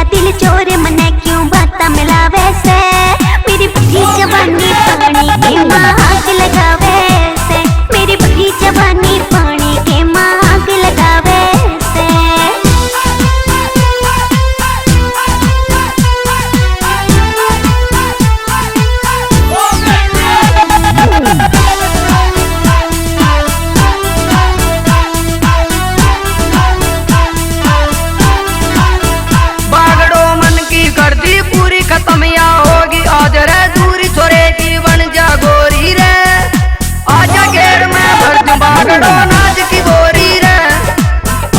तेरा दिल चोर मने क्यों बात मिलावे से। मेरी बड़ी जवानी पानी के आग लगावे से। मेरी बड़ी जवानी पानी के आग लगावे से। बागड़ो मन की कर दी पूरी खत्म या होगी आज रे दूरी छोरे की बन जा गोरी रे। आजा घेर में भर दूं बागड़ो नाज की बोरी रे।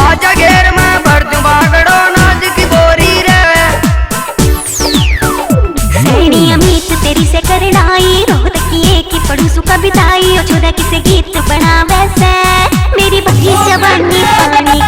आजा घेर में भर दूं बागड़ो नाज की बोरी रे। सैनी अमित तेरी से करनाई रोहत किए की पढ़ू सु कविताई और छोरा किसे गीत बनावे से। मेरी बड़ी जवानी पानी